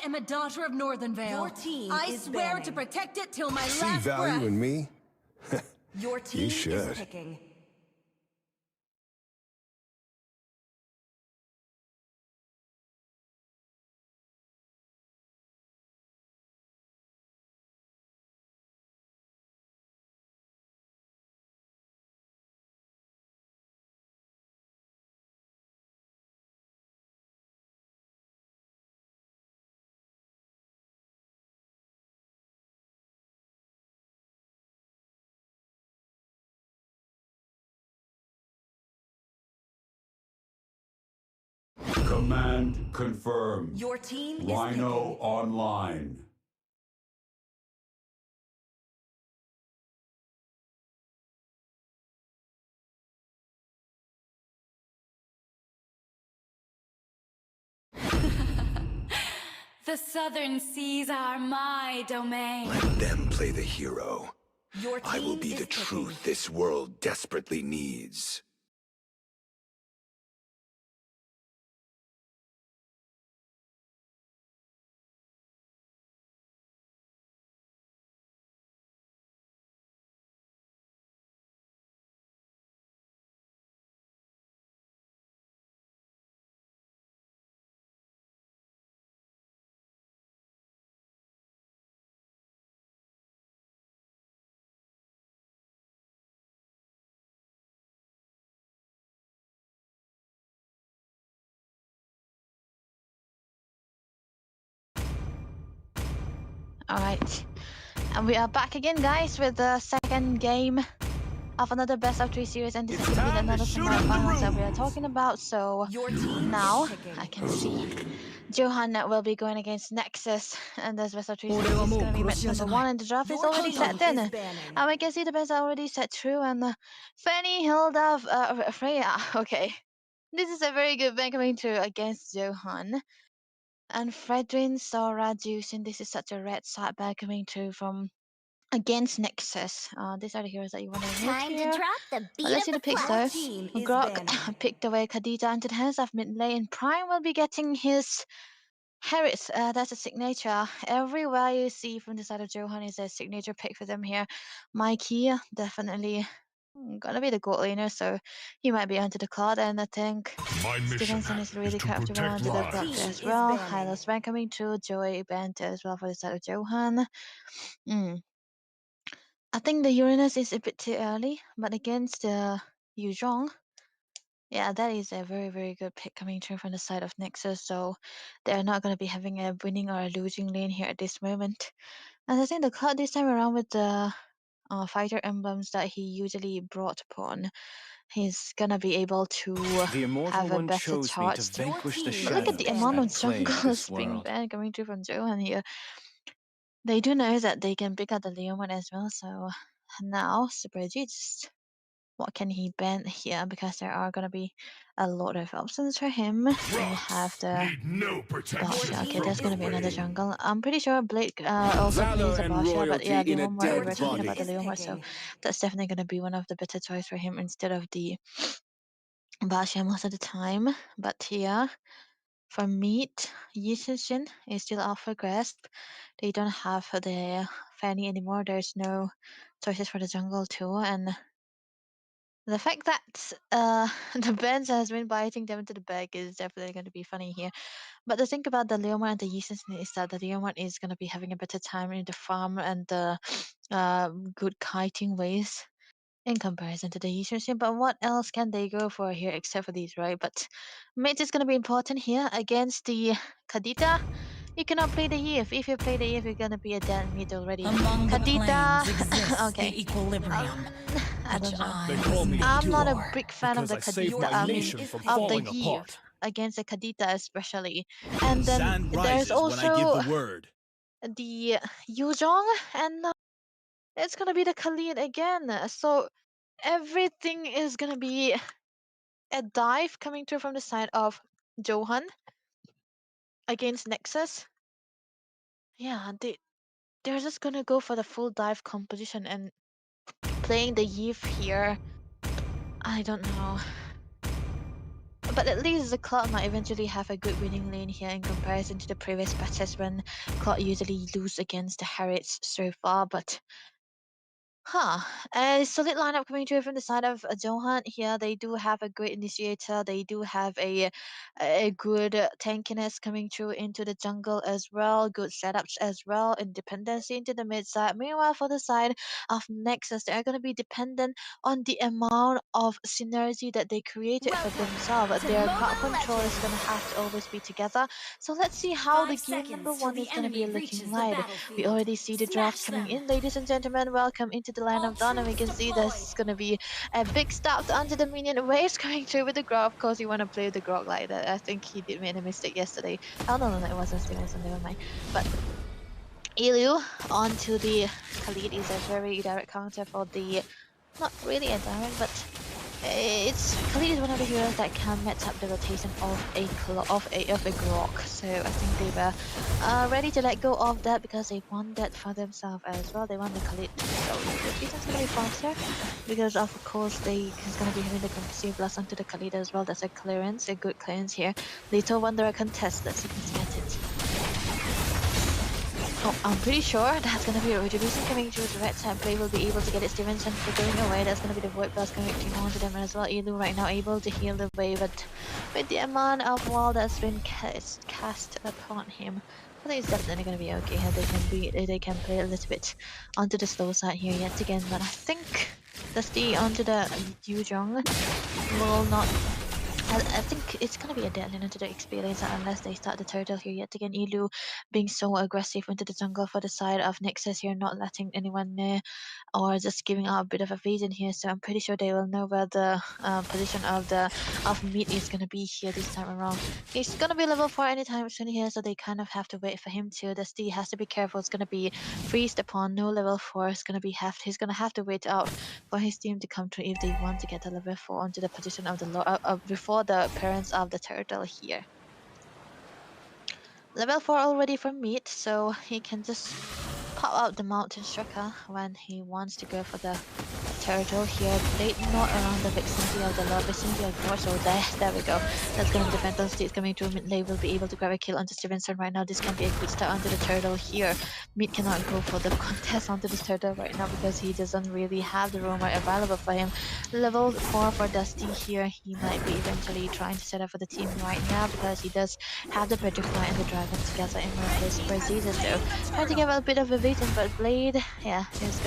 am a daughter of Northernvale. Your team I is swear banning. to protect it till my See last value breath. in me? Your team You should. is picking. Command confirmed. Your team is Rhino picking. online. The southern seas are my domain. Let them play the hero. Your team I will be is the picking. truth this world desperately needs. Alright, and we are back again, guys, with the second game of another best of 3 series, and this is going to be another semi-finals that we are talking about. So Your team now is picking. I can see Zohunt will be going against Nexus, and this best of 3 series is going to be match number 1, and the draft is Your already team set in. is banning. And we can see the best are already set through, and Fanny, Hilda, Freya. Okay, this is a very good ban coming through against Zohunt. And Fredrin, Sora, Juice, and this is such a red side bag coming through from against Nexus. These are the heroes that you want to remove Time here. to drop the beat Let's see of the the picks flag. though. Team is Grok banning. picked away Khadija into the hands of mid lane. Prime will be getting his Harris. That's a signature. Everywhere you see from the side of Zohunt is a signature pick for them here. Mikey, definitely gonna be the gold laner, so he might be onto the card, and I think Stevenson is really comfortable onto the block there as well. Hylos Van coming through, Joey Bent as well for the side of Zohunt. I think the Uranus is a bit too early, but against the Yuzhong, yeah, that is a very, very good pick coming through from the side of Nexus, so they're not going to be having a winning or a losing lane here at this moment. And I think the card this time around with the fighter emblems that he usually brought upon, he's gonna be able to have a better charge. But look at the amount of jungle spring ban coming through from Zohunt here. They do know that they can pick up the Leomon as well, so now Super G, just what can he ban here? Because there are gonna be a lot of options for him. We have the Basha. Okay, there's gonna be another jungle. I'm pretty sure Blake also plays a Basha, but yeah, Leomon, we were talking about the Leomon, so that's definitely gonna be one of the better choice for him instead of the Basha most of the time. But here, for meat, Yishin is still up for grasp. They don't have the Fanny anymore. There's no choices for the jungle too, and the fact that the Benz has been biting them into the back is definitely going to be funny here. But the thing about the Leomon and the Yishin is that the Leomon is going to be having a better time in the farm and the good kiting ways in comparison to the Yishin. But what else can they go for here except for these, right? But mate is going to be important here against the Kadita. You cannot play the Eve. If you play the Eve, you're going to be a dead mid already. Among the Kadita. planes exists Okay. the equilibrium, I don't which know. I must I'm not a endure. big fan of the because I saved Kadita. my I mean, nation from of the falling Eve apart. against the Kadita especially. And then Sand there's rises when I give also the word. the Yuzhong, and it's gonna be the Khalid again. So everything is gonna be a dive coming through from the side of Zohunt against Nexus. Yeah, they're just gonna go for the full dive composition and playing the Eve here. I don't know. But at least the Cloud might eventually have a good winning lane here in comparison to the previous patches when Cloud usually lose against the Harriets so far. But a solid lineup coming through from the side of Zohunt here. They do have a great initiator. They do have a good tankiness coming through into the jungle as well. Good setups as well. Independency into the mid side. Meanwhile, for the side of Nexus, they are going to be dependent on the amount of synergy that they created for Welcome themselves. to Their Mobile crowd control is Legends. going to have to always be together. So let's see how the 5 game number seconds till one the is going to be enemy looking reaches the like. We battlefield. already see the draft Smash coming them. in, ladies and gentlemen. Welcome into the line All of dawn, and we troops can see deployed. this is gonna be a big start onto the minion waves coming through with the Grog. Of course, you want to play the Grog like that. I think he did make a mistake yesterday. Oh no, it wasn't Stevenson. Never mind. But Elu onto the Khalid is a very direct counter for the, not really a direct, but it's Khalid is one of the heroes that can match up the rotation of a Grok. So I think they were ready to let go of that because they want that for themselves as well. They want the Khalid to go. The defense gonna be faster because of course he's gonna be having the Conceal Blast onto the Khalid as well. That's a clearance, a good clearance here. Little Wonder a contest. Let's see if he can get it. Oh, I'm pretty sure that's going to be a Retribution coming through the red side. Play will be able to get it. Stevenson going away. That's going to be the Void Blast coming onto them as well. Elu right now able to heal the way, but with the amount of wall that's been cast upon him, I think it's definitely going to be okay here. They can play a little bit onto the slow side here yet again, but I think Dusty onto the Yuzhong will not. I think it's gonna be a dead end to the experience unless they start the turtle here yet again. Elu being so aggressive into the jungle for the side of Nexus here, not letting anyone near or just giving out a bit of a vision here. So I'm pretty sure they will know where the position of mid is gonna be here this time around. He's gonna be level 4 anytime soon here, so they kind of have to wait for him to. The Steve has to be careful. It's gonna be freezed upon no level 4. It's gonna be he's gonna have to wait out for his team to come through if they want to get the level 4 onto the position of the before the appearance of the turtle here. Level 4 already for mid, so he can just pop out the mountain striker when he wants to go for the turtle here. Blade not around the vicinity of the low vicinity of the door, so there we go. That's gonna be the Phantom State coming through. Mid lane will be able to grab a kill onto Stevenson right now. This can be a good start onto the turtle here. Mid cannot go for the contest onto this turtle right now because he doesn't really have the roamer available for him. Level 4 for Dusty here. He might be eventually trying to set up for the team right now because he does have the Petrify and the Dragon together in one of his diseases. So trying to give a bit of a vision, but Blade, yeah, is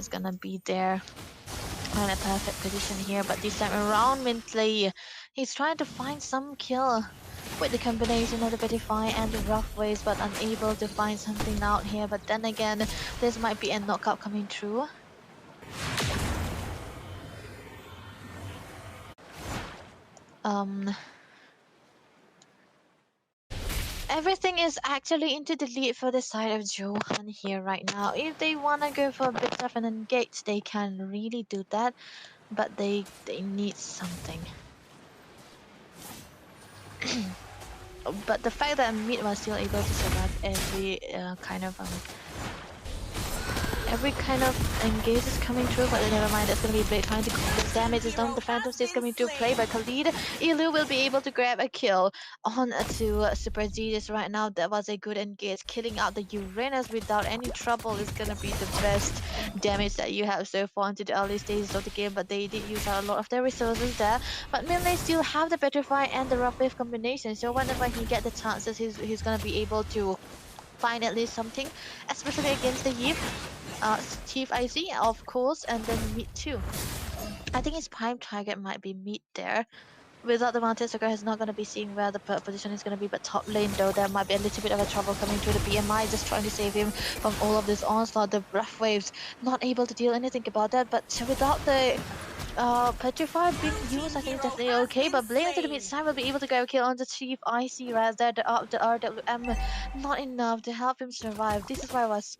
gonna be there in a perfect position here. But this time around, Mintley, he's trying to find some kill with the combination of the Petrify and the Rough Waves, but unable to find something out here. But then again, this might be a knockout coming through. Everything is actually into the lead for the side of Johan here right now. If they want to go for a bit of an engage, they can really do that, but they need something. But the fact that mid was still able to survive every kind of engage is coming through, but never mind, that's gonna be Blade trying to cause damage. Is done. The Phantom is coming to play by Khalid. Elu will be able to grab a kill on to Super Jesus right now. That was a good engage. Killing out the Uranus without any trouble is gonna be the best damage that you have so far into the early stages of the game, but they did use out a lot of their resources there. But Milne still have the Petrify and the Rough Wave combination, so whenever he get the chances, he's gonna be able to find at least something, especially against the Yip. Chief IC, of course, and then mid too. I think his prime target might be mid there. Without the Mountain Sucker, he's not going to be seeing where the position is going to be, but top lane though, there might be a little bit of a trouble coming through the BMI, just trying to save him from all of this onslaught. The Rough Waves, not able to deal anything about that, but without the Petrify being used, I think it's definitely okay, but Blade to the mid side will be able to go kill on the Chief IC, whereas there the RWM not enough to help him survive. This is why I was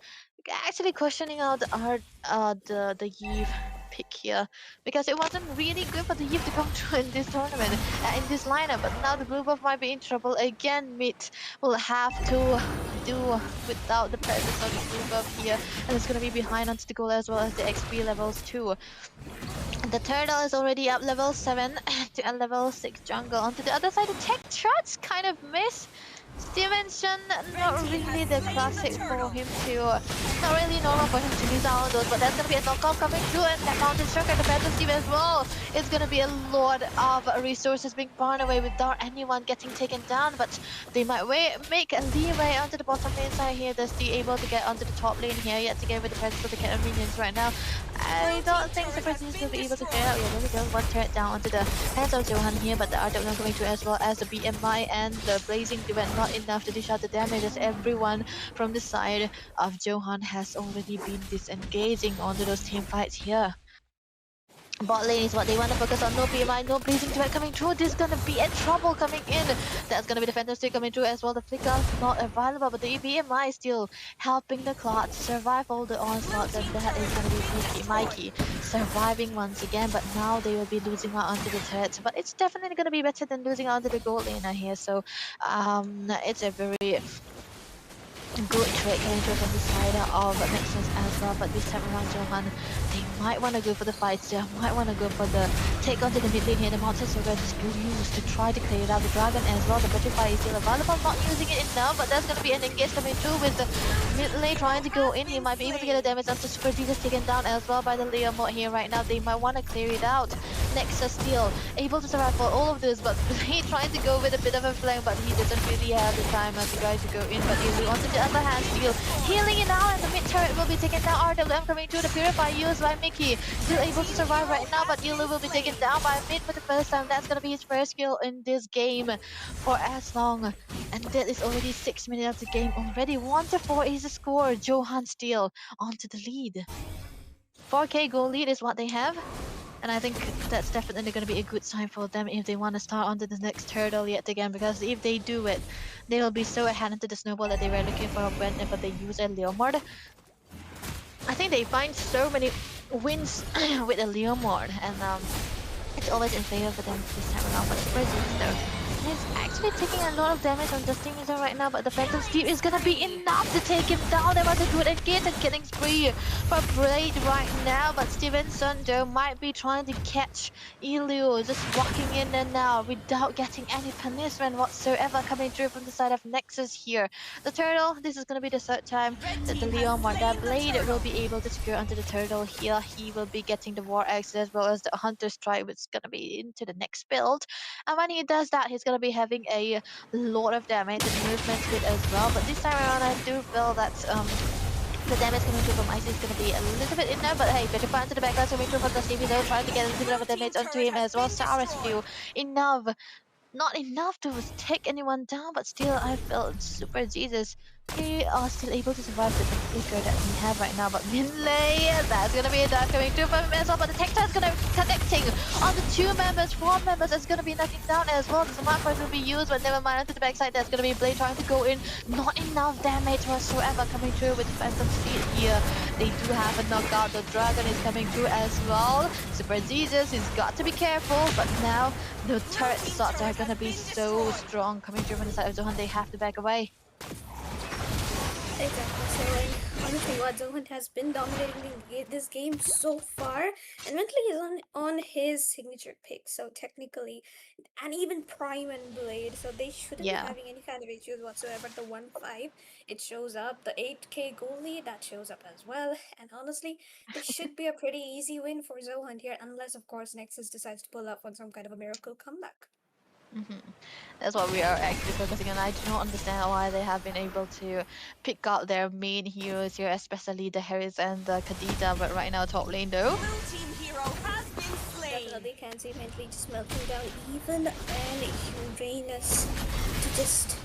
actually questioning out the Eve pick here, because it wasn't really good for the Eve to come through in this tournament, in this lineup, but now the blue buff might be in trouble again. Mid will have to do without the presence of the blue buff here, and it's gonna be behind onto the goal as well as the XP levels too. The turtle is already up level 7 to a level 6 jungle. Onto the other side, the tech shots kind of miss. Stevenson, not really the classic for him to, not really normal for him to miss out on those, but there's gonna be a knockout coming through, and that mountain struck at the battle team as well. It's gonna be a lot of resources being burned away without anyone getting taken down, but they might make a leeway onto the bottom lane side here. They're still able to get onto the top lane here, yet to get with the presence of the cat minions right now. I don't think the person is going to be able to clear out. Yeah, there we go. One turret down onto the hands of Zohunt here, but the RW coming through as well as the BMI and the Blazing Duet. Not enough to dish out the damage as everyone from the side of Zohunt has already been disengaging onto those team fights here. Bot lane is what they want to focus on. No BMI, no Blazing Duet coming through. There's gonna be a trouble coming in. That's gonna be the Phantom Stick coming through as well. The flicker not available, but the BMI is still helping the Clot survive all the onslaughts, and that is gonna be Mikey surviving once again. But now they will be losing out onto the turrets. But it's definitely gonna be better than losing out onto the gold laner here. So it's a very good trade coming through from the side of Nexus as well, but this time around Zohunt, they might want to go for the fights. They might want to go for the take onto the mid lane here. The monsters are going to use to try to clear it out. The dragon as well, the Petrify is still available, not using it enough, but there's going to be an engage coming through with the mid lane trying to go in. He might be able to get a damage onto Super Jesus taken down as well by the Leo mod here right now. They might want to clear it out. Nexus still able to survive for all of this, but he trying to go with a bit of a flank, but he doesn't really have the time to try to go in. But he'll onto the other hand, still healing it out, and the mid turret will be taken down. RWM coming through, the Purify used by Mickey, still able to survive right now, but Ilu will be taken down by mid for the first time. That's gonna be his first kill in this game for as long, and that is already 6 minutes of the game already. 1-4 is the score. Zohunt still onto the lead. 4k goal lead is what they have. And I think that's definitely going to be a good sign for them if they want to start onto the next turtle yet again, because if they do it, they will be so ahead into the snowball that they were looking for whenever they use a Leomord. I think they find so many wins with a Leomord, and it's always in favor for them this time around. But Spurs though, he's actually taking a lot of damage on Justin User right now, but the Phantom Steep is gonna be enough to take him down. There was a good engage and killing spree for Blade right now, but Stevenson though might be trying to catch Elu, just walking in there now without getting any punishment whatsoever coming through from the side of Nexus here. The turtle, this is gonna be the third time that the Leon Marda Blade will be able to secure onto the turtle here. He will be getting the War Axe as well as the Hunter Strike, which is gonna be into the next build. And when he does that, he's gonna be having a lot of damage and movement speed as well. But this time around, I do feel that the damage coming through from Ice is gonna be a little bit in there. But hey, better find to the backline coming through from the Stevie though, trying to get a little bit of damage onto him as well. Star Rescue, enough. Not enough to take anyone down, but still I felt Super Jesus. They are still able to survive the flicker that we have right now, but Minlay, that's gonna be a dive coming through from him as well, but the Texture is gonna be connecting on the 2 members, 4 members, it's gonna be knocking down as well. The Smart Force will be used, but never mind, onto the backside, there's gonna be Blade trying to go in. Not enough damage whatsoever coming through with Phantom Speed here. They do have a knockout, the Dragon is coming through as well. Super Jesus, he's got to be careful, but now the turret shots are gonna be so strong coming through from the side of Zohunt, they have to back away. Exactly. So, honestly, what Zohunt has been dominating this game so far, and mentally he's on his signature pick. So technically, and even Prime and Blade, so they shouldn't be having any kind of issues whatsoever. The 1-5, it shows up. The 8k goal lead, that shows up as well. And honestly, this should be a pretty easy win for Zohunt here, unless of course Nexus decides to pull up on some kind of a miracle comeback. That's what we are actually focusing on. I do not understand why they have been able to pick out their main heroes here, especially the Harris and the Khadija, but right now top lane though. Definitely can see mentally just melting down even when Uranus to just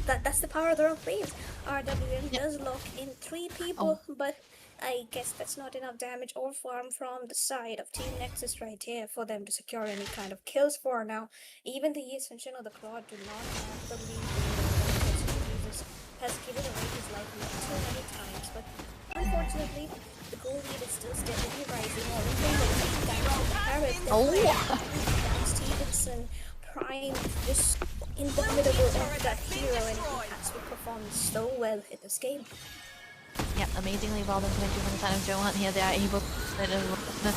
that's the power of the rock waves. RWM does lock in 3 people, but I guess that's not enough damage or farm from the side of Team Nexus right here for them to secure any kind of kills for now. Even the Ascension of the Claw do not have the lead. Jesus has given away his life so many times, but unfortunately, the goal lead is still steadily rising. Stevenson, Prime, just indomitable of that hero, and he has been performing so well in this game. Yeah, amazingly well done coming through from the side of Zohunt here. They are able to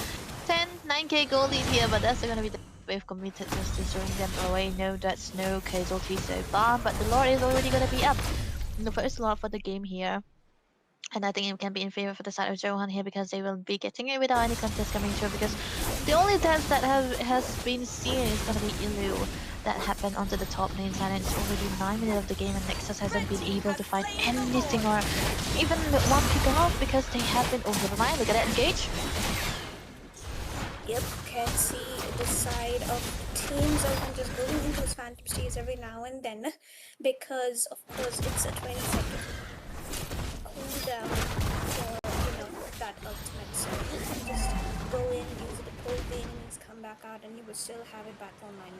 9k gold lead here, but that's gonna be the wave committed just to throwing them away. No, that's no casualty so far, but the Lord is already gonna be up. The first Lord for the game here. And I think it can be in favor for the side of Zohunt here because they will be getting it without any contest coming through, because the only dance that has been seen is gonna be Ilu that happened onto the top lane side, and it's already 9 minutes of the game and Nexus hasn't been able to find anything or even one pick off because they have been over the line. Look at that engage. Yep, can see the side of teams Zohunt just going into his phantom stage every now and then, because of course it's a 20-second cooldown for, that ultimate. So you can just go in, use it to pull the enemies, come back out, and you will still have it back online.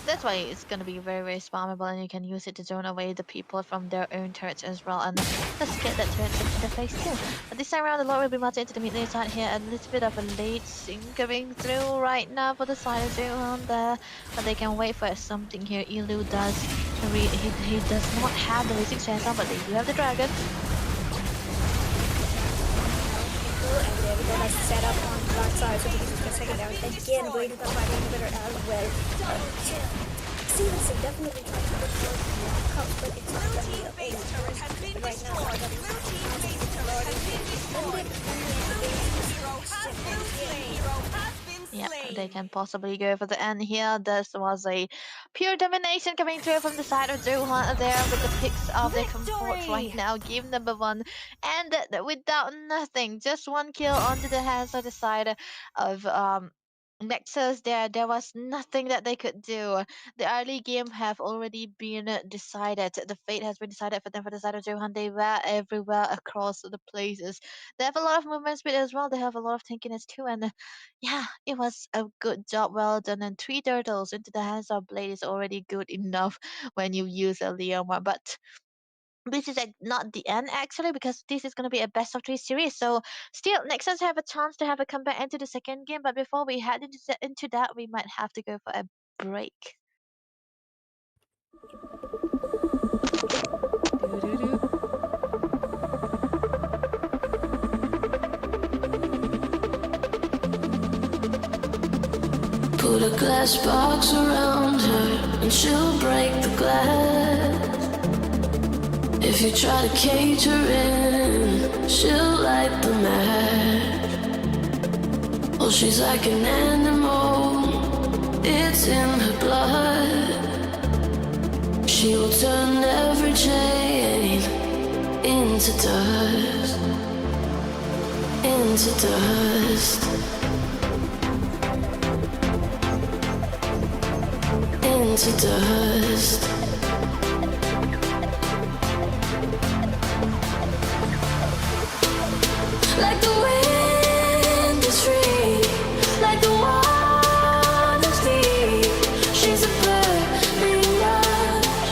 That's why it's gonna be very, very spammable, and you can use it to zone away the people from their own turrets as well, and let's get that turret into the face too. But this time around, the Lord will be marching into the mid lane side here. A little bit of a late sync coming through right now for the side of Zohunt there, but they can wait for something here. Ilu does, he does not have the racing chance on, but they do have the dragon. And there we go, that's set up on the black side, so this is the second down. Again, going to the fight inhibitor as well. Stevenson definitely trying to look for the cup, but it's not going to be a right now. Yeah, they can possibly go for the end here. This was a pure domination coming through from the side of Zohunt there with the picks of their comfort right now. Game number 1. And without nothing, just 1 kill onto the hands of the side of Nexus there. There was nothing that they could do. The early game have already been decided. The fate has been decided for them for the side of Zohunt. They were everywhere across the places. They have a lot of movement speed as well. They have a lot of tankiness too, and yeah, it was a good job, well done. And 3 turtles into the hands of Blade is already good enough when you use a Leomar. But this is not the end actually, because this is going to be a best of 3 series. So still, Nexus have a chance to have a comeback into the second game. But before we head into that, we might have to go for a break. Doo-doo-doo. Put a glass box around her and she'll break the glass. If you try to cage her in, she'll light the match. Oh, she's like an animal, it's in her blood. She will turn every chain into dust, into dust. Into dust. Like the wind is free, like the water's deep. She's a burning rush.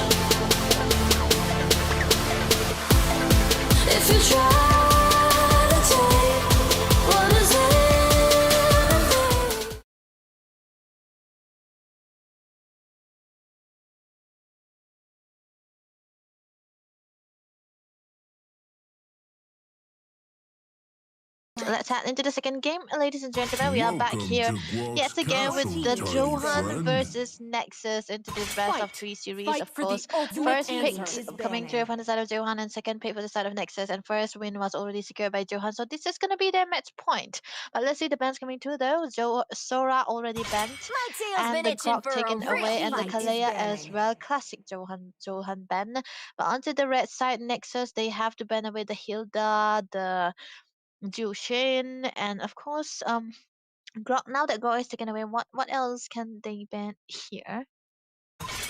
If you try to take what is everything. Let's head into the second game, ladies and gentlemen. We are back here yet again with the Zohunt versus Nexus into this best of 3 series. Fight Of for the course, ultimate first pick answer is coming through banning. from the side of Zohunt, and second pick for the side of Nexus, and first win was already secured by Zohunt. So this is gonna be their match point. But let's see the bans coming through though. Sora already banned, My tail's and been the itching Grok for a taken real away, and the fight is Kalea as banning. well. Classic Zohunt ban. But onto the red side, Nexus, they have to ban away the Hilda, the Jushin, and of course, Grok. Now that Grok is taken away, what else can they ban here?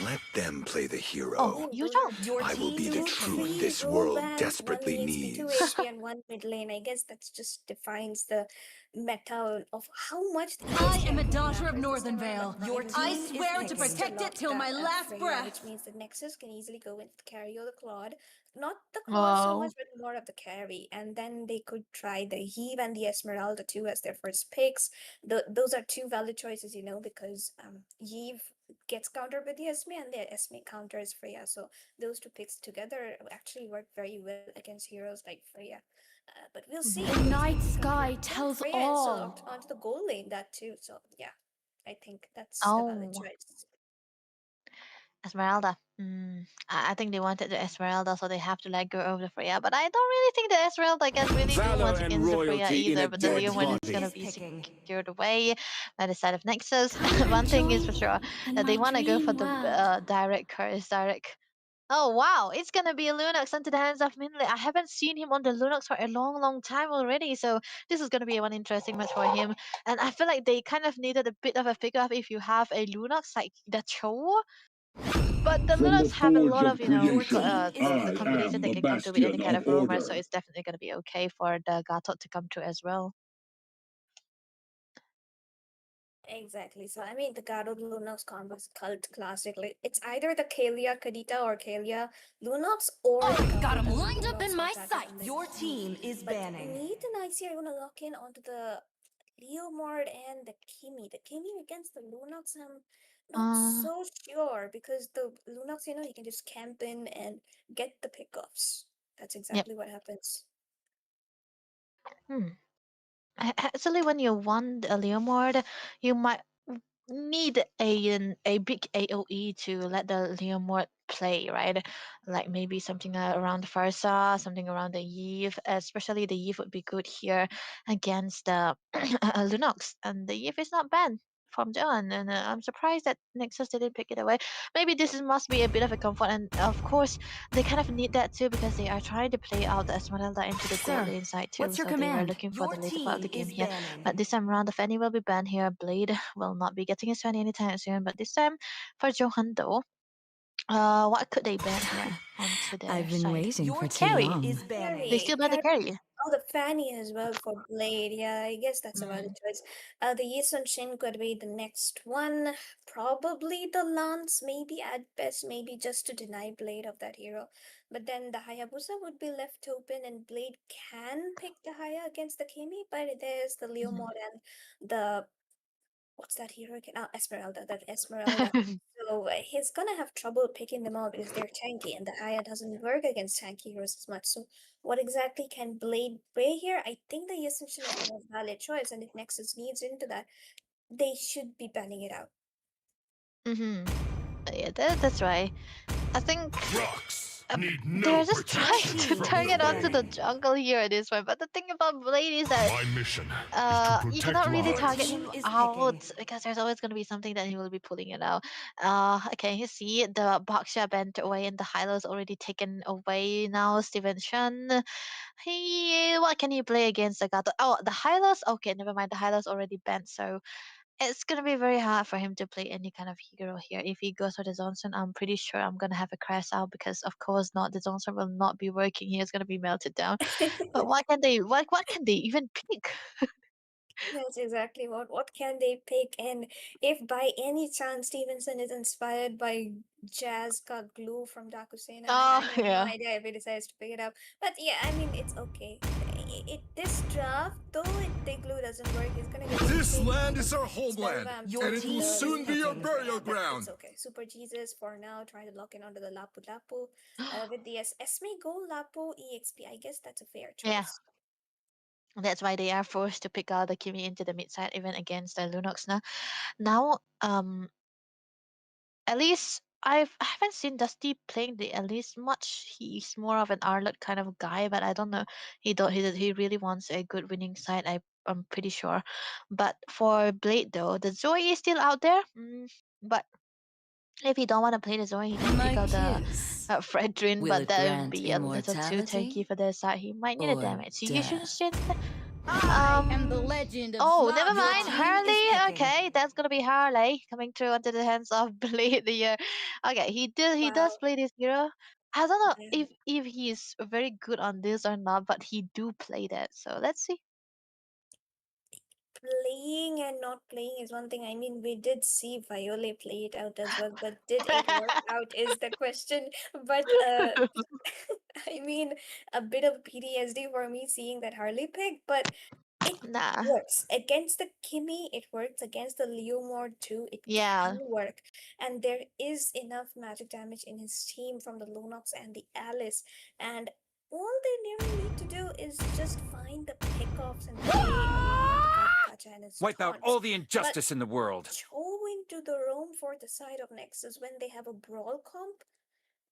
Let them play the hero. Oh, you don't. Your I will be the team, truth 3 this gold world bans, 1 desperately HP, 2 needs. HP, and 1 mid lane. I guess that just defines the meta of how much the I ESPN am a really daughter of matters this Northern time around. Vale. Your I team swear is to next protect it lock till my that last Freya, breath. which means the Nexus can easily go into the carry or the Claude. Not the Claude so Wow. much, but more of the carry. And then they could try the Heave and the Esmeralda too as their first picks. Those are 2 valid choices, because Heave gets countered with the Esme, and the Esme counters Freya. So those two picks together actually work very well against heroes like Freya. But we'll see. Mhm. The night Coming sky here. Oh, tells Freya is still all. onto the goal lane, that too. So yeah, I think that's a valid Oh, choice. Esmeralda. I think they wanted the Esmeralda, so they have to let go of the Freya. But I don't really think the Esmeralda can really do Valor much and against the Freya royalty in either. a But the dead Leomord is body. gonna is be picking. secured away by the side of Nexus. Come One and thing is for join sure, me in that they my want to go for dream the world. direct curse, direct. Oh wow, it's gonna be a Lunox into the hands of Minley. I haven't seen him on the Lunox for a long, long time already, so this is gonna be one interesting match for him. And I feel like they kind of needed a bit of a figure if you have a Lunox like the Cho. But the From the Lunox have a forge lot of of, Your creation, team is the I banning. combination am they the can come to with any bastion kind of of roamer, so order. it's definitely gonna be okay for the Gatot to come to as well. Exactly. So I mean, the Garo Lunox combo is cult classic. Like, it's either the Kalia Kadita or Kalia Lunox or the Got Garo him W lined up Lunox in of my that is in the sights. Your queue. team is But banning. Neat and Icy are gonna lock in onto the Leomord and the Kimi. The Kimi against the Lunox, I'm not Uh, so sure because the Lunox, you can just camp in and get the pickoffs. That's yep. exactly what happens. Hmm. Actually, when you want a Leomord, you might need a big AOE to let the Leomord play, right? Like maybe something around the Farsa, something around the Eve. Especially the Eve would be good here against the Lunox, and the Eve is not banned from John, and I'm surprised that Nexus didn't pick it away. Maybe must be a bit of a comfort, and of course they kind of need that too because they are trying to play out the Esmeralda into the gold Sir, lane side too, what's your so they are command? looking for Your the later part of team the game is here. banning. But this time around, the Fanny will be banned here. Blade will not be getting his Fanny anytime soon. But this time for Johan though, what could they ban here onto their I've been side? waiting Mm, for Your too Carry. team long. is banning. They Carry, still ban the carry. Oh, the Fanny as well for Blade. Yeah, I guess that's a valid Mm. choice. The Yisun Shin could be the next one. Probably the Lance, maybe at best, maybe just to deny Blade of that hero. But then the Hayabusa would be left open, and Blade can pick the Haya against the Kimi, but there's the Mhm. Leomord and the what's that hero again? Oh, Esmeralda, that Esmeralda. So he's gonna have trouble picking them out because they're tanky, and the Aya doesn't work against tanky heroes as much. So what exactly can Blade play here? I think the Ascension is the most valid choice, and if Nexus needs into that, they should be banning it out. Mhm. Yeah, that's right. I think Rocks need they're no just Your trying to protection team from is target the onto the banning. blade. jungle here at this point. But the thing about Blade is that My mission is to you protect cannot really Your target lives. team him is picking. out because there's always going to be something that he will be pulling it out. Okay, you see the Baksha bent away and the Hylo is already taken away now. Steven Shen, what can he play against the Gato? Oh, the Hylos. Okay, never mind. The Hylos already bent, so it's gonna be very hard for him to play any kind of hero here. If he goes for the Johnson, I'm pretty sure I'm gonna have a crash out because of course not, the Johnson will not be working. He is gonna be melted down. But what can they even pick? That's exactly what can they pick, and if by any chance Stevenson is inspired by Jazz Cut Glue from Dakusena, I Oh have no yeah. idea if he decides to pick it up. But yeah, I mean it's okay. This draft though the glue doesn't work, it's gonna get This repaid land and is our homeland, spellvamp Your and to it will team the is soon be your picking. burial but it's ground. okay. Super Jesus for now, trying to lock in onto the Lapu Lapu. With the Esme Go Lapu EXP, I guess that's a fair Yeah. choice. That's why they are forced to pick out the Kimi into the mid side even against the Lunox now. At least I haven't seen Dusty playing the at least much. He's more of an Arlott kind of guy, but I don't know. He really wants a good winning side. I'm pretty sure. But for Blade though, the Zoe is still out there. But if he don't want to play the Zoe, he can My pick out the kiss. Fredrin, Will but it that would grant be a little too tanky immortality for their side. He might need a or damage. So death? Yushin I am the legend of Oh, never Your mind. Smogon. team is Harley. picking. Okay, that's gonna be Harley coming through onto the hands of Blade the year. Okay, he does Wow. play this hero. I don't know Yeah. if he's very good on this or not, but he do play that. So let's see. Playing and not playing is one thing. I mean, we did see Violet play it out as well, but did it work out is the question. But I mean, a bit of PTSD for me seeing that Harley pick, but It Nah. works against the Kimmy, it works against the Leomord too. It Yeah. can work, and there is enough magic damage in his team from the Lunox and the Alice, and all they really need to do is just find the pickoffs and play around Gacha and his Wipe out taunts. all the But injustice in the world. going to the roam for the side of Nexus when they have a brawl comp,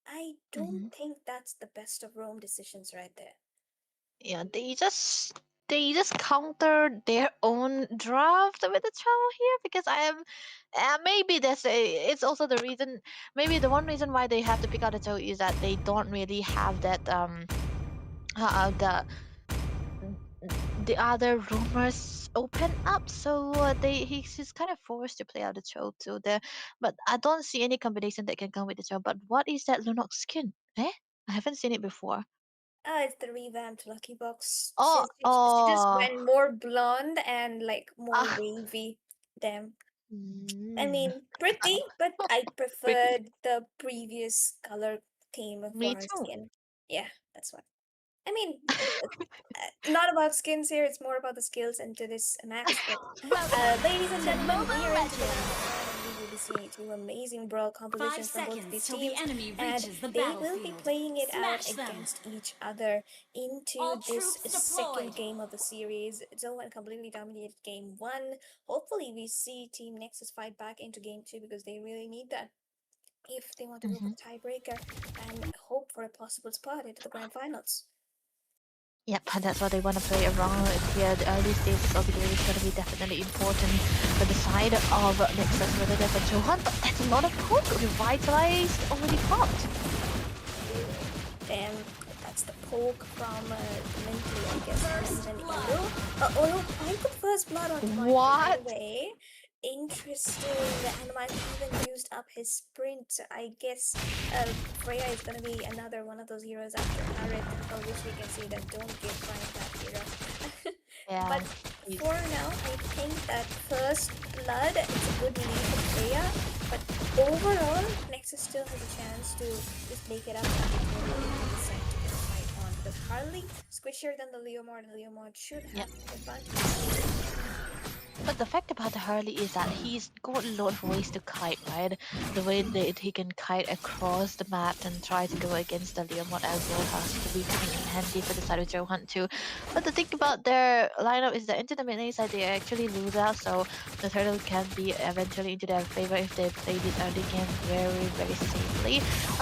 I don't Mhm. think that's the best of roam decisions right there. Yeah, they just counter their own draft with the travel here because I am maybe it's also the reason, maybe the one reason why they have to pick out the toe is that they don't really have that the the other rumors open up, so he's kind of forced to play out the choke too there. But I don't see any combination that can come with the choke. But what is that Lunox skin? I haven't seen it before. It's the revamped Lucky Box. Oh, She just oh, went more blonde and like more ah, wavy. Damn. I mm, mean, pretty, but I pretty. preferred the previous color theme for Me her too. skin. Yeah, that's why. I mean, not about skins here, it's more about the skills into this match. But Welcome ladies and to gentlemen, we Mobile are into the round Legends! one, and we will be seeing two amazing brawl 5 compositions from both of seconds these till the teams, enemy and reaches the they will be battlefield. playing it out Smash them! against each other into All this troops second deployed! game of the series. Zohunt completely dominated game one. Hopefully, we see Team Nexus fight back into game two because they really need that if they want to go for Mhm. the tiebreaker and hope for a possible spot into the grand finals. Yep, and that's what they want to play around with here. The early stages of the game is going to be definitely important for the side of Nexus rather than for Johan, but that's a lot of hope. Revitalized already popped. Damn, that's the poke from Mentally, I guess, First and then blood. Endo. Oh no, Michael first blood on Michael, by the What? way. Interesting, and Michael even used up his sprint. I guess Freya is gonna be another one of those heroes after Harriet, for which we can see that don't give Prime that hero. Yeah. But for now, I think that first blood is a good lead for Freya, but overall, Nexus still has a chance to just make it up and totally decide to get a fight on. Because Harley squishier than the Leomord, and Leomord should have the advantage. But the fact about the Harley is that he's got a lot of ways to kite, right? The way that he can kite across the map and try to go against the Leomord as well has to be coming in handy for the side of Joe Hunt too. But the thing about their lineup is that into the mid lane side they actually lose out, so the turtle can be eventually into their favor if they play this early game very, very safely.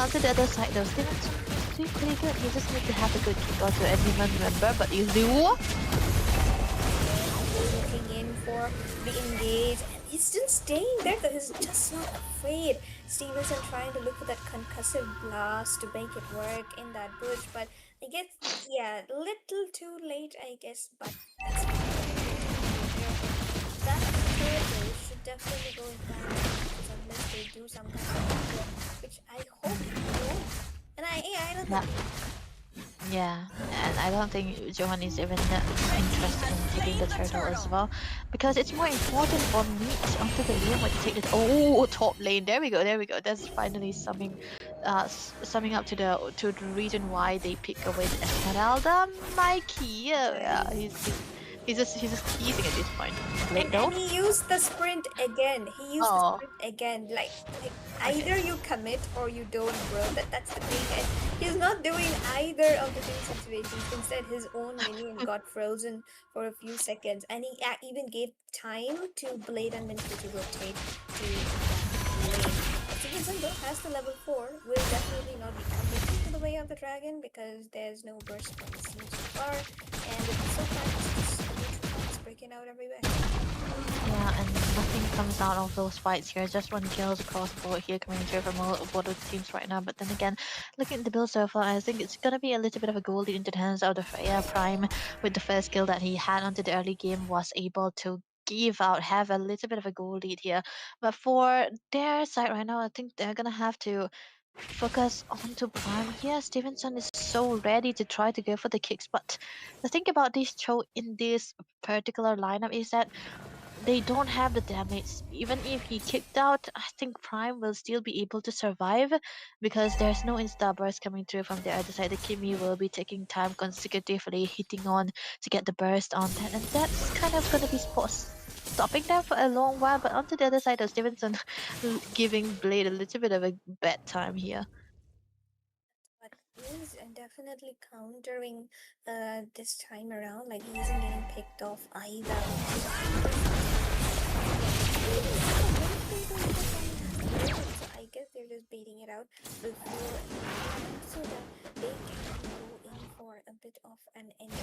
To the other side though, Stevenson is doing pretty good. He just needs to have a good kick onto anyone, remember? But you do. Looking in for the engage, and he's still staying there though. He's just not afraid. Stevenson trying to look for that concussive blast to make it work in that bush, but I guess, yeah, little too late, I guess, but that's fine. That turtle should definitely go in fast unless they do some kind of combo, which I hope they won't. And I don't Yeah. think Yeah, and I don't think Johan is even interested in taking the turtle as well, because it's more important for me onto the lane when to take the top lane. There we go, there we go. That's finally summing up to the reason why they pick away the Esmeralda. Mikey, yeah, he's just teasing at this point. Late though. And he used the sprint again. He used the Oh, sprint again. Like okay. either you commit or you don't, bro. That's the thing. And he's not doing either of the two situations. Instead, his own minion got frozen for a few seconds, and he even gave time to Blade and Minister to rotate to that lane. Stevenson though has the level 4, will definitely not be committing to the way of the dragon because there's no burst from the scene so far, and so far it's just breaking out everywhere. Yeah, and nothing comes out of those fights here. Just one kills across the board here coming through from all of the teams right now. But then again, looking at the build so far, I think it's gonna be a little bit of a goal lead into the hands of the Freya Prime. With the first kill that he had onto the early game, was able to have a little bit of a goal lead here. But for their side right now, I think they're gonna have to focus onto Prime here. Stevenson is so ready to try to go for the kicks, but the thing about this show in this particular lineup is that they don't have the damage. Even if he kicked out, I think Prime will still be able to survive because there's no insta burst coming through from the other side. The Kimi will be taking time consecutively hitting on to get the burst on that, and that's kind of gonna be stopping them for a long while. But onto the other side of Stevenson giving Blade a little bit of a bad time here. But he's definitely countering this time around. Like, he isn't getting picked off either. So I guess they're just baiting it out before, so that they can go in for a bit of an end.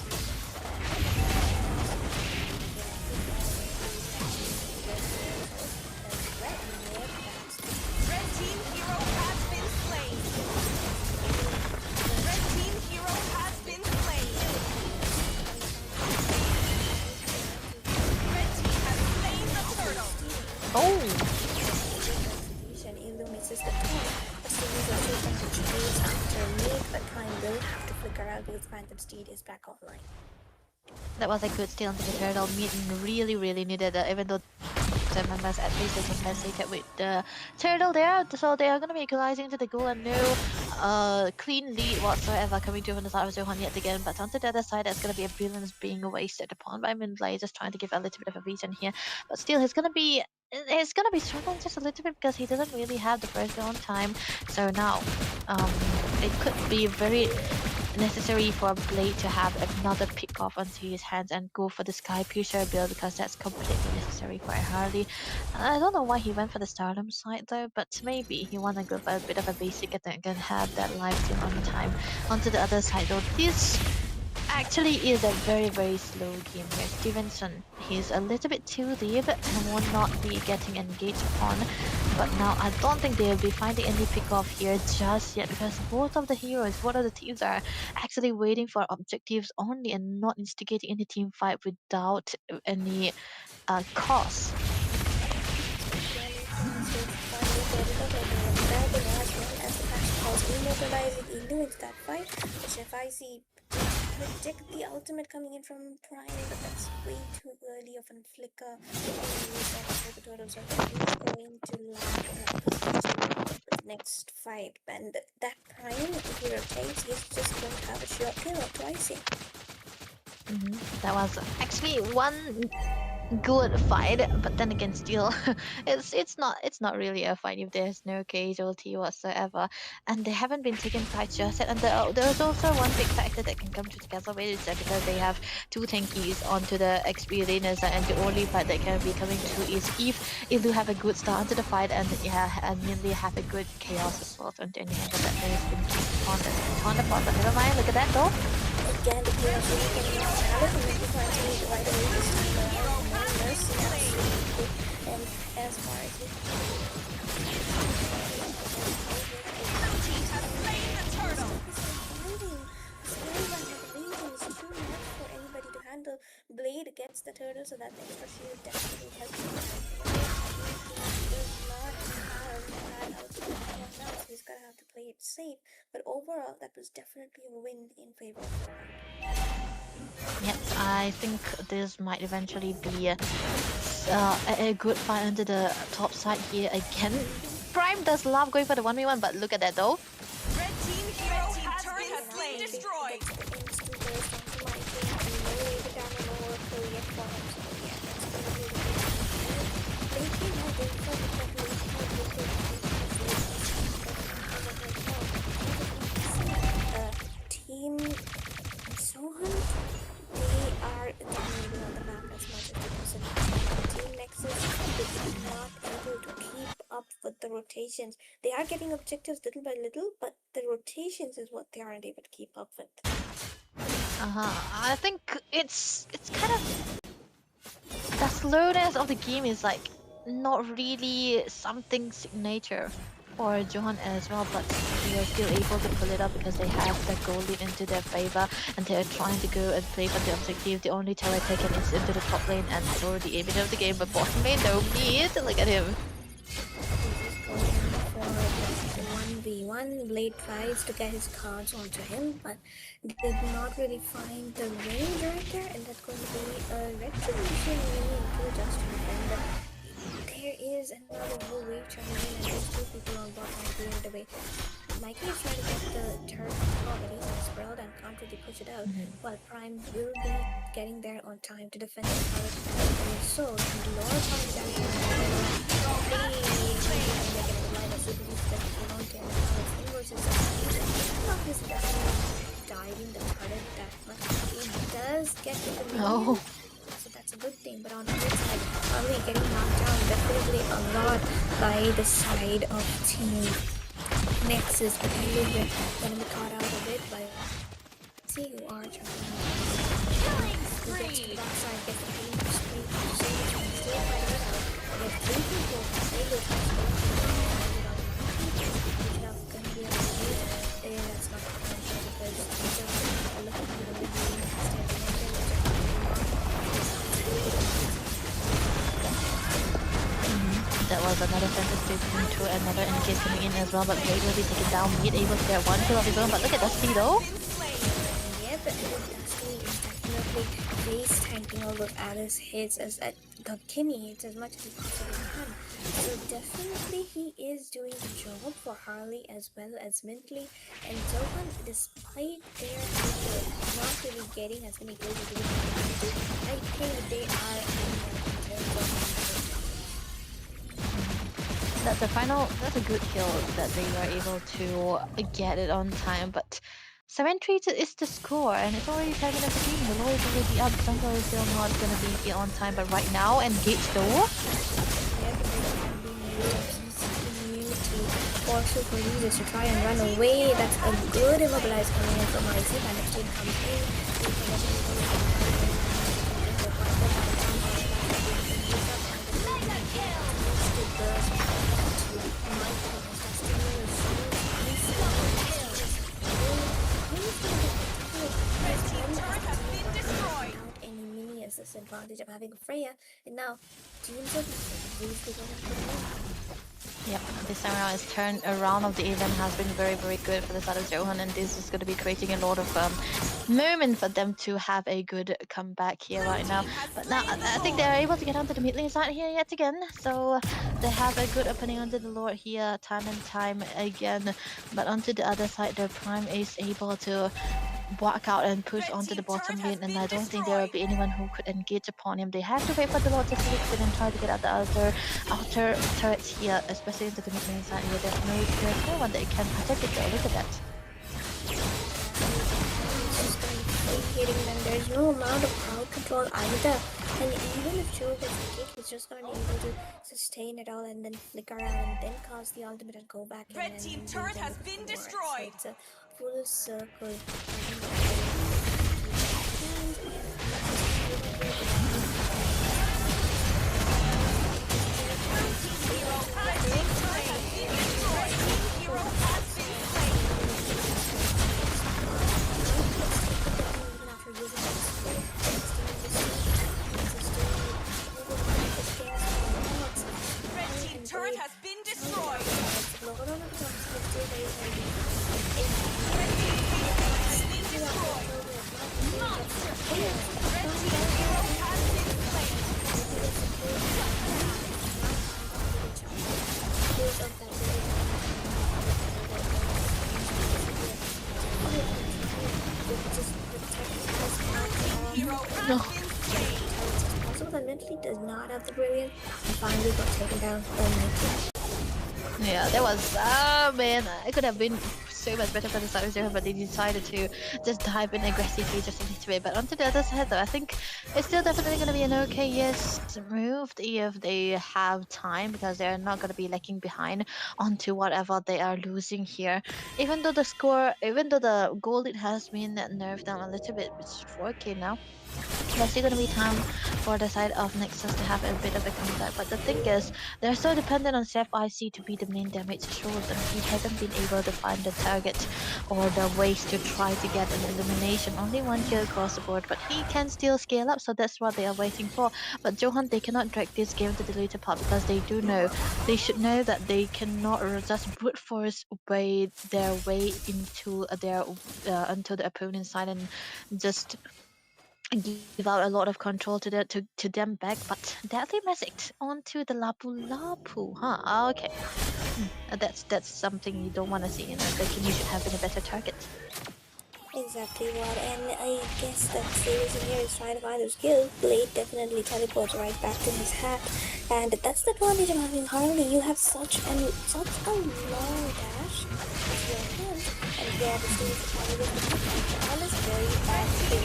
Red team hero has been slain. Red team hero has been slain. Red team has slain the turtle. Oh! Ilu misses the turn. As soon as the Phantom Steed after mid, but time will have to flicker out because Phantom Steed is back online. That was a good steal onto the turtle. Meeting really needed that, even though the members at least they compensated with the turtle there. So they are going to be equalizing to the goal and no clean lead whatsoever coming through from the side of Zohunt yet again. But onto the other side, there's going to be a brilliance being wasted upon by Minblay, just trying to give a little bit of a reason here. But still, he's going to be struggling just a little bit because he doesn't really have the first on time. So now, it could be very necessary for Blade to have another pick off onto his hands and go for the Sky Piercer build because that's completely necessary for Harley. I don't know why he went for the Stardom side though, but maybe he wanna go for a bit of a basic and then can have that live steal on time. Onto the other side though, this actually is a very slow game here. Stevenson, he's a little bit too deep and will not be getting engaged upon. But now I don't think they'll be finding any pick off here just yet because both of the teams are actually waiting for objectives only and not instigating any team fight without any cause. Predict the ultimate coming in from Prime, but that's way too early of a flicker. The turtles are going to land with the next fight, and that Prime, if he rotates, he's just going to have a short kill or twice. That was actually one good fight, but then again still it's not really a fight if there's no casualty whatsoever, and they haven't been taking fights just yet. And there's also one big factor that can come together with is that because they have two tankies onto the XP lanes, and the only fight that can be coming through is if Ilu have a good start onto the fight and mainly have a good chaos as well. And then that has been on the bot, but never mind, look at that though. Again, the chaos really getting out of it, and maybe trying to make it right away this time around. And as far as he is too much for anybody to handle. Blade gets the turtle, so that extra shield definitely helps him. He does not have that ultimate now, so he's gonna have to play it safe. But overall, that was definitely a win in favor of Zohunt. Yes, I think this might eventually be a good fight under the top side here again. Prime does love going for the 1v1, but look at that though. Red team hero has been destroyed. Team Zohunt, they are dominating on the map as much as they possibly can. Team NEXUS is not able to keep up with the rotations. They are getting objectives little by little, but the rotations is what they aren't able to keep up with. I think it's kind of the slowness of the game is like not really something signature for Zohunt as well, but they are still able to pull it up because they have the goal lead into their favor and they're trying to go and play for the objective. The only tower taken is into the top lane and so the aiming of the game, but bottom lane no need. Look at him. 1v1. Blade tries to get his cards onto him, but did not really find the range right there, and that's going to be a retribution really into just defender. There is another whole wave trying in, and there's 2 people on bot line clearing the way. Mikey is trying to get the turret already sprawled and can't really push it out, while Prime will be getting there on time to defend the turret. And so, the Lord comes down to diving the turret that much. It does get to the middle, so that's a good thing. But on the other side, probably getting knocked down definitely a lot by the side of Team NEXUS, but he will get be caught out of it by see who are trying to get to the backside, get the team to speed, still fight it out. But 3 people, they will try to get gonna be able to do it. And that's not the point because it's just looking at the That was another fantastic into another engage coming in as well, but Blade will be taken down mid, able to get 1 kill of his own. But look at Dusty though. Yeah, but Dusty is definitely face tanking all of Alice's hits as the Kimmy hits as much as he possibly can. So definitely he is doing the job for Harley as well as Mintley. And Zohunt, despite their not really getting as many kills as they want to, I think they are in terms of that's a good kill that they were able to get it on time, but 7-3 is the score and it's already 10 minutes of game. The low is already up, Jungle is still not gonna be here on time, but right now engage though. Also for users to try and run away. That's a good immobilize coming in from IC. Managed comes this advantage of having Freya, and now teams of these Yep, this time around his turn around of the event has been very, very good for the side of Zohunt, and this is going to be creating a lot of moment for them to have a good comeback here right now. But now I think they're able to get onto the mid lane side here yet again, so they have a good opening onto the Lord here time and time again. But onto the other side, the Prime is able to walk out and push onto the bottom lane, and I don't think there will be anyone who could engage upon him. They have to wait for the Lord to fix it and try to get out the outer turrets here, especially into the mid lane side here. There's no one that can protect it though. Look at that. Hitting them. There's no amount of crowd control either, and even if Joe gets the kick, he's just not able to sustain it all and then flicker out and then cause the ultimate and go back. Red team turret has been destroyed. So it's a full circle. Turret has been destroyed. No. Also, the Mintley does not have the brilliance and finally got taken down by Mintley. Yeah, that was man, it could have been so much better for the side of Zohunt, but they decided to just dive in aggressively just a little bit. But onto the other side though, I think it's still definitely going to be an okay-ish move if they have time, because they're not going to be lagging behind onto whatever they are losing here. Even though the goal lead has been nerfed down a little bit, it's 4k now. There's still gonna be time for the side of NEXUS to have a bit of a comeback, but the thing is, they're so dependent on Chef IC to be the main damage source, and he hasn't been able to find the target target or the ways to try to get an elimination. Only one kill across the board, but he can still scale up, so that's what they are waiting for. But Zohunt, they cannot drag this game to the later part because they do know, they should know that they cannot just brute force their way into the opponent's side and just give out a lot of control to them back. But deadly message onto the Lapu Lapu, huh? Okay. That's something you don't want to see in a game. You should have a better target. Exactly what, and I guess that Stevenson here is trying to find those kills. Blade definitely teleports right back to his hat, and that's the advantage of having Harley. You have such a long dash with your hand, and yeah, the Stevenson probably with the all is very bad to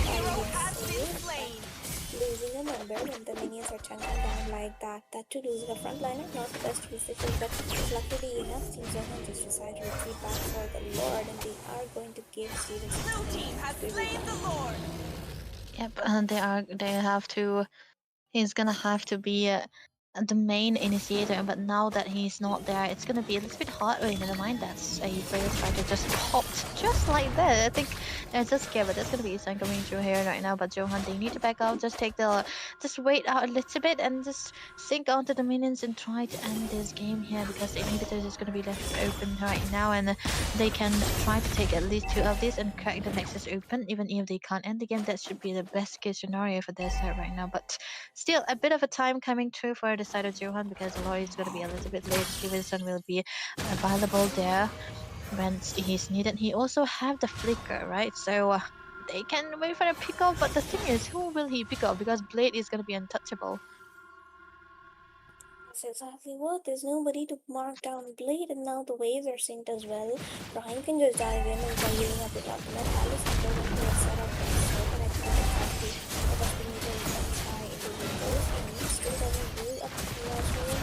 losing a member when the minions are chunking down like that. That to losing a frontliner, not the best decision, but luckily enough, Team Zohunt just decided to retreat back for the Lord, and they are going to give Stevenson. Blue team has slain the Lord. Yep, and he's gonna have to be the main initiator, but now that he's not there, it's gonna be a little bit hard. Wait, never mind, that's a Brave Striker just popped just like that. I think they're just scared, but there's gonna be a sign coming through here right now. But Zohunt, they need to back out, just wait out a little bit and just sink onto the minions and try to end this game here, because the inhibitor is gonna be left open right now, and they can try to take at least 2 of these and crack the Nexus open. Even if they can't end the game, that should be the best case scenario for their side right now. But still, a bit of a time coming through for the side of Zohunt, because Aloy is going to be a little bit late. Stevenson will be available there when he's needed. He also have the flicker, right? So they can wait for a pick off, but the thing is, who will he pick off? Because Blade is going to be untouchable. That's exactly what. There's nobody to mark down Blade, and now the waves are synced as well. Brian can just dive in and start healing up with Ultimate. Alice is going to set up and so connected exactly what the meter is high into the windows, and he still doesn't do up to the last room,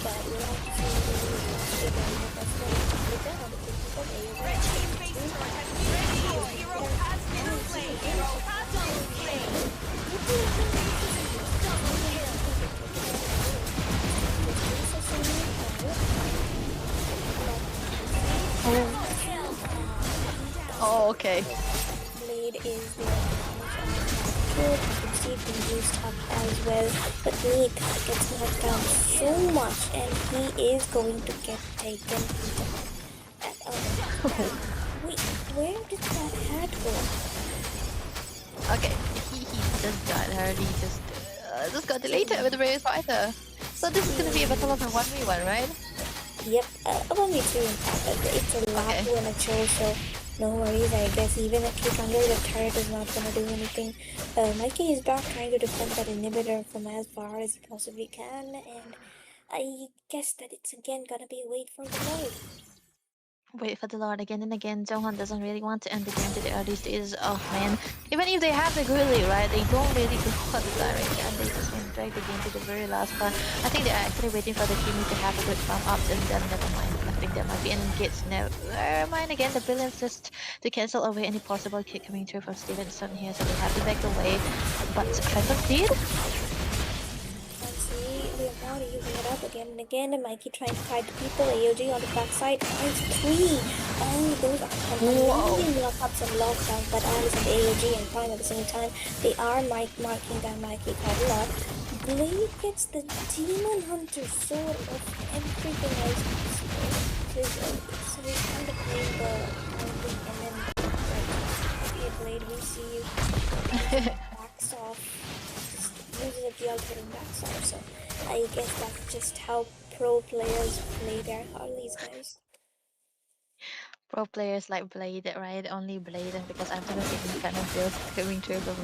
but we'll have to see if he will again. But that's what with that, the people of AOV. Red team base turret has been destroyed. Hero has been slain. Hero has been slain. Double kill. Oh, okay. Blade is the kill. You can see it being used up as well, but Neat gets knocked down so much, and he is going to get taken. Wait, where did that hat go? Okay, he just died. Harley just got deleted with the Brave Fighter. So this is gonna be a battle of a 1v1, right? Yep, a 1v2 in fact. It's a lap when it shows, so no worries, I guess. Even a kick under the turret is not gonna do anything. Mikey is back trying to defend that inhibitor from as far as he possibly can, and I guess that it's again gonna be a wait for the Lord. Wait for the Lord again and again. Zohunt doesn't really want to end the game to the early stages. Oh man, even if they have the Gully, right, they don't really go for the direct, and they just want to drag the game to the very last part. I think they're actually waiting for the team to have a good farm up, and then never mind. I think there might be an engage. Never mind again. The Brilliance just to cancel away any possible kick coming through from Stevenson here, so they have to back away. But Trevor did. Leonardo using it up again and again, and Mikey trying to fight the people. AOG on the backside finds 3. Oh, those are amazing lockups and lockdowns, but Alice and AOG and Prime at the same time. They are marking down Mikey quite a lot. Blade gets the Demon Hunter sword of everything else possible. So he's kind of playing the and then okay, Blade, we see you. Backs off. Uses a GL hitting backside, so I guess that's just how pro players play their Harleys, guys. Pro players like Blade, right? Only Blade, because I've never seen any kind of build coming through from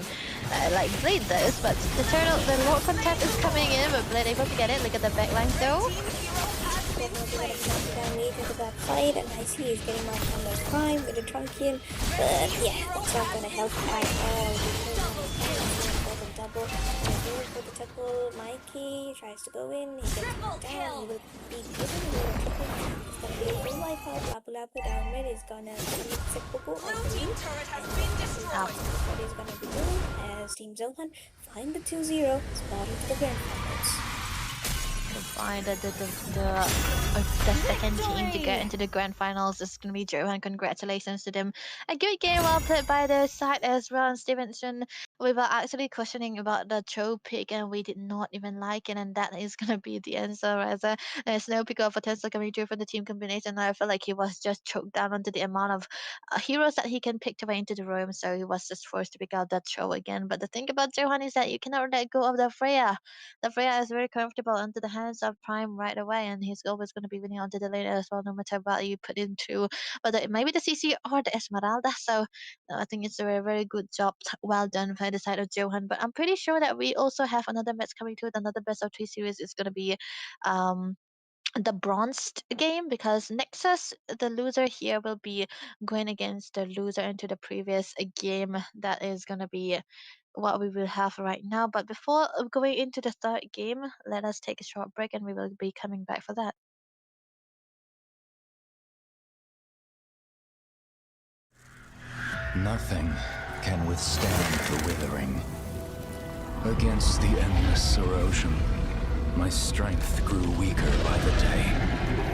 like Blade does. But the Lord Contact is coming in, but Blade able to get it. Look at the backline though. Into that fight, and I see he's getting marked on the Prime with the Trunkian, but yeah, that's not gonna help at all. Double. For the tackle, Mikey tries to go in. He gets knocked down. He will be given a triple. It's gonna be a full wipe out. Lapu Lapu down mid is gonna Blue team turret has been destroyed. What he's gonna be doing as Team Zohunt find the 2-0 spot into the grand finals. find that the second team to get into the grand finals is going to be Johan. Congratulations to them. A good game, well played by their side as well. And Stevenson, we were actually questioning about the Cho pick, and we did not even like it, and that is going to be the answer. As there's no pick of potential coming through for the team combination. I feel like he was just choked down onto the amount of heroes that he can pick to way into the room, so he was just forced to pick out that Cho again. But the thing about Johan is that you cannot let go of the Freya. The Freya is very comfortable into the hands of Prime right away, and he's always going to be winning onto the lane as well, no matter what you put into whether it may be the CC or the Esmeralda. So I think it's a very, very good job. Well done by the side of Johan. But I'm pretty sure that we also have another match coming to it. Another best of 3 series is going to be the bronzed game, because Nexus, the loser here, will be going against the loser into the previous game. That is going to be what we will have right now. But before going into the third game, let us take a short break and we will be coming back for that. Nothing can withstand the withering. Against the endless erosion, my strength grew weaker by the day.